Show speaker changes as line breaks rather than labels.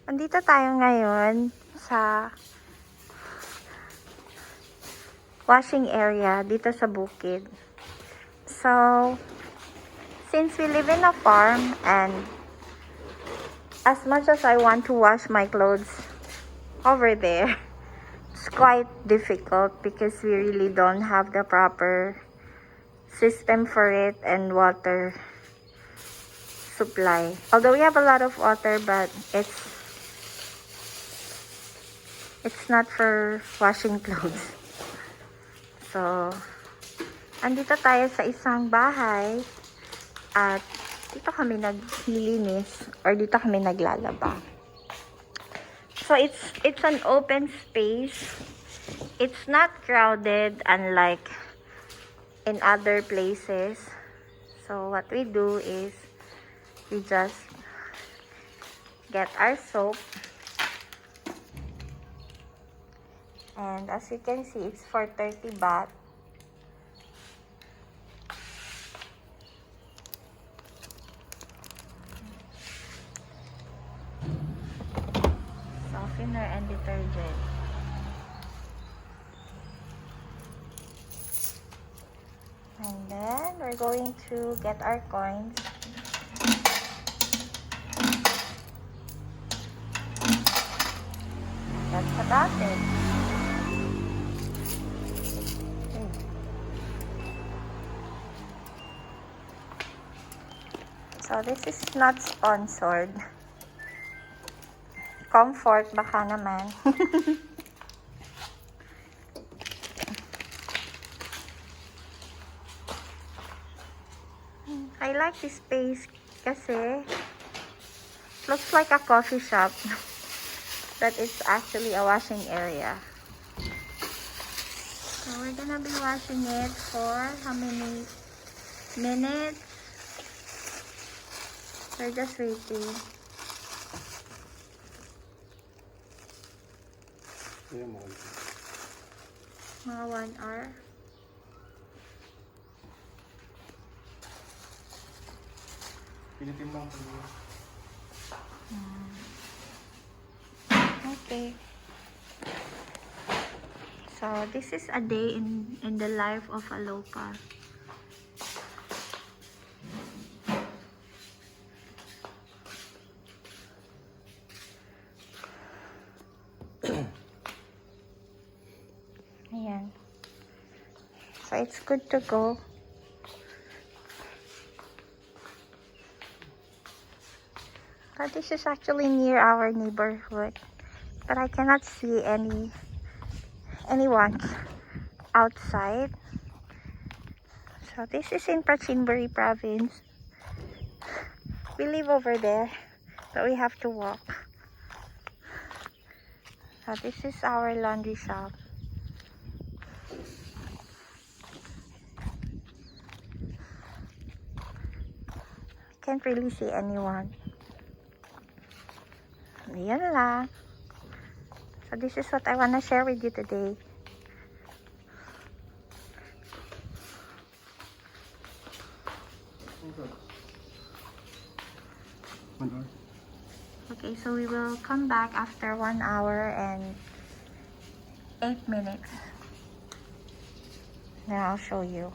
Andito tayo ngayon sa washing area dito sa bukid. So, since we live in a farm and as much as I want to wash my clothes over there, it's quite difficult because we really don't have the proper system for it and water supply. Although we have a lot of water, but it's not for washing clothes. So, andito tayo sa isang bahay at dito kami naglilinis or dito kami naglalaba. So, it's an open space. It's not crowded unlike in other places. So, what we do is we just get our soap. And as you can see, it's for 30 baht. Softener and detergent. And then we're going to get our coins. That's about it. So, this is not sponsored. Comfort, baka naman. I like this space kasi looks like a coffee shop, but it's actually a washing area. So, we're gonna be washing it for how many minutes? We're just waiting. Mga 1 hour. Okay. So this is a day in the life of a local. Ayan. So it's good to go. But this is actually near our neighborhood, but I cannot see anyone outside. So this is in Prachinburi province. We live over there, but we have to walk. So this is our laundry shop. Can't really see anyone. Yan lang. So this is what I want to share with you today. Okay, so we will come back after 1 hour and 8 minutes. Then I'll show you.